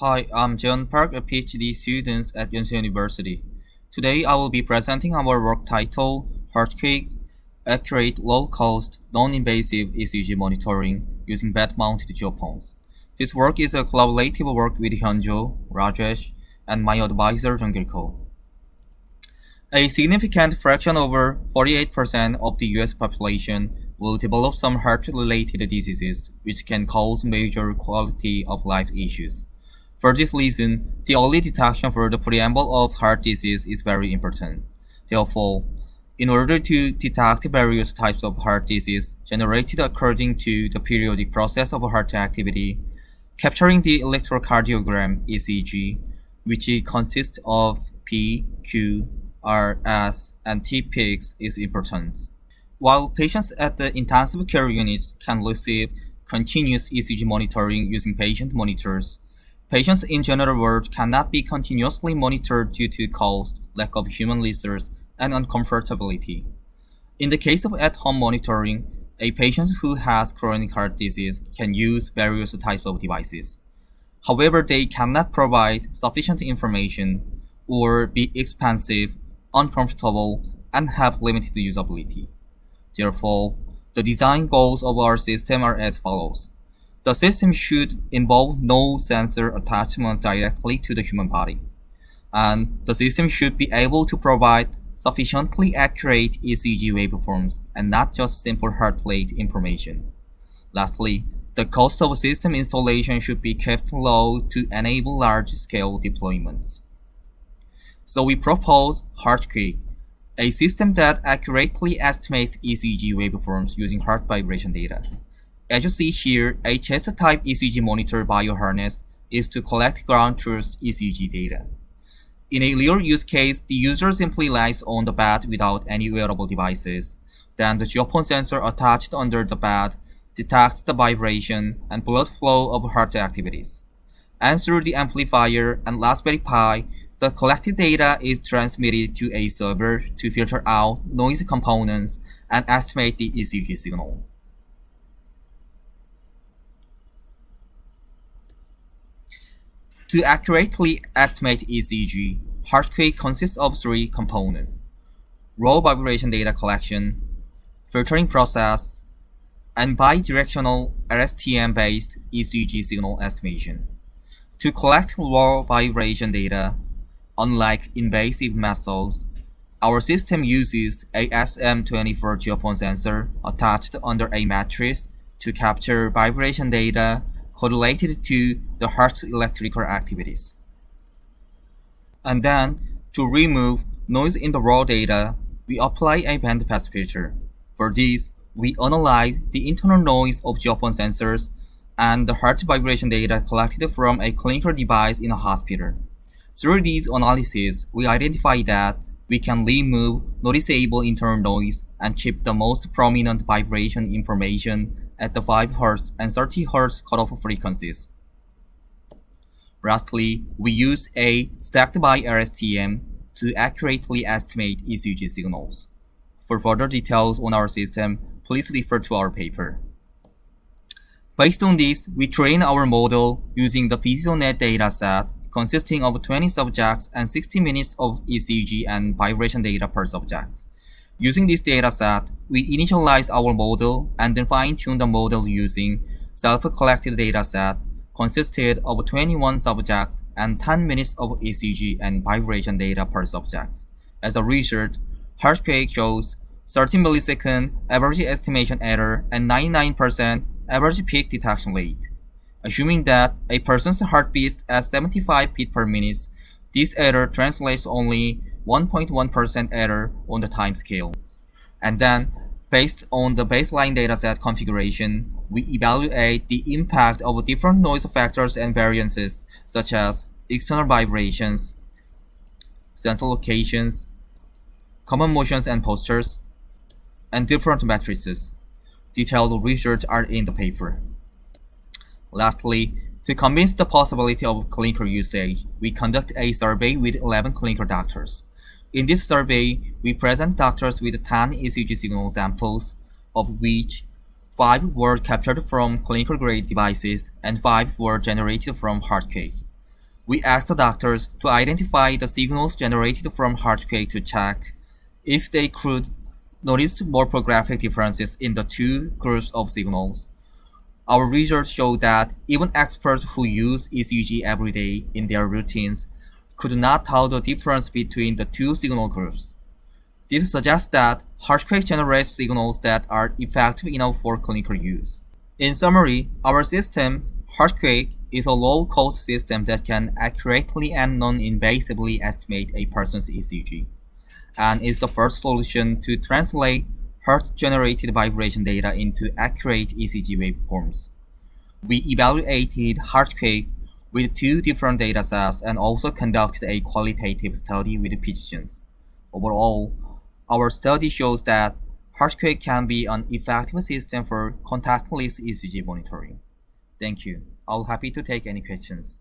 Hi, I'm Jeon Park, a PhD student at Yonsei University. Today I will be presenting our work titled HeartQuake-Accurate Low-Cost Non-Invasive ECG Monitoring using Bed-Mounted Geophones. This work is a collaborative work with JeongGil, Rajesh, and my advisor JeongGil. A significant fraction, over 48% of the US population, will develop some heart-related diseases which can cause major quality of life issues. For this reason, the early detection for the preamble of heart disease is very important. Therefore, in order to detect various types of heart disease generated according to the periodic process of heart activity, capturing the electrocardiogram ECG, which consists of P, Q, R, S, and T peaks, is important. While patients at the intensive care units can receive continuous ECG monitoring using patient monitors, patients in general ward cannot be continuously monitored due to cost, lack of human resource, and uncomfortability. In the case of at-home monitoring, a patient who has chronic heart disease can use various types of devices. However, they cannot provide sufficient information or be expensive, uncomfortable, and have limited usability. Therefore, the design goals of our system are as follows. The system should involve no sensor attachment directly to the human body, and the system should be able to provide sufficiently accurate ECG waveforms and not just simple heart rate information. Lastly, the cost of system installation should be kept low to enable large-scale deployments. So we propose HeartQuake, a system that accurately estimates ECG waveforms using heart vibration data. As you see here, a chest-type ECG monitor bioharness is to collect ground truth ECG data. In a real use case, the user simply lies on the bed without any wearable devices. Then the geophone sensor attached under the bed detects the vibration and blood flow of heart activities. And through the amplifier and Raspberry Pi, the collected data is transmitted to a server to filter out noisy components and estimate the ECG signal. To accurately estimate ECG, HeartQuake consists of three components: raw vibration data collection, filtering process, and bidirectional LSTM-based ECG signal estimation. To collect raw vibration data, unlike invasive methods, our system uses a SM24 geophone sensor attached under a mattress to capture vibration data correlated to the heart's electrical activities. And then, to remove noise in the raw data, we apply a bandpass filter. For this, we analyze the internal noise of geophone sensors and the heart vibration data collected from a clinical device in a hospital. Through these analyses, we identify that we can remove noticeable internal noise and keep the most prominent vibration information at the 5 Hz and 30 Hz cutoff frequencies. Lastly, we use a stacked Bi-LSTM to accurately estimate ECG signals. For further details on our system, please refer to our paper. Based on this, we train our model using the PhysioNet dataset consisting of 20 subjects and 60 minutes of ECG and vibration data per subject. Using this dataset, we initialize our model and then fine-tune the model using self-collected dataset consisted of 21 subjects and 10 minutes of ECG and vibration data per subject. As a result, HeartQuake shows 30 millisecond average estimation error and 99% average peak detection rate. Assuming that a person's heart beats at 75 beats per minute, this error translates only 1.1% error on the time scale. And then, based on the baseline dataset configuration, we evaluate the impact of different noise factors and variances such as external vibrations, central locations, common motions and postures, and different matrices. Detailed research are in the paper. Lastly, to convince the possibility of clinical usage, we conduct a survey with 11 clinical doctors. In this survey, we present doctors with 10 ECG signal samples, of which 5 were captured from clinical-grade devices and 5 were generated from HeartQuake. We asked the doctors to identify the signals generated from HeartQuake to check if they could notice morphographic differences in the two groups of signals. Our research showed that even experts who use ECG every day in their routines could not tell the difference between the two signal groups. This suggests that HeartQuake generates signals that are effective enough for clinical use. In summary, our system, HeartQuake, is a low-cost system that can accurately and non-invasively estimate a person's ECG, and is the first solution to translate heart-generated vibration data into accurate ECG waveforms. We evaluated HeartQuake with two different datasets and also conducted a qualitative study with physicians. Overall, our study shows that HeartQuake can be an effective system for contactless ECG monitoring. Thank you. I'll happy to take any questions.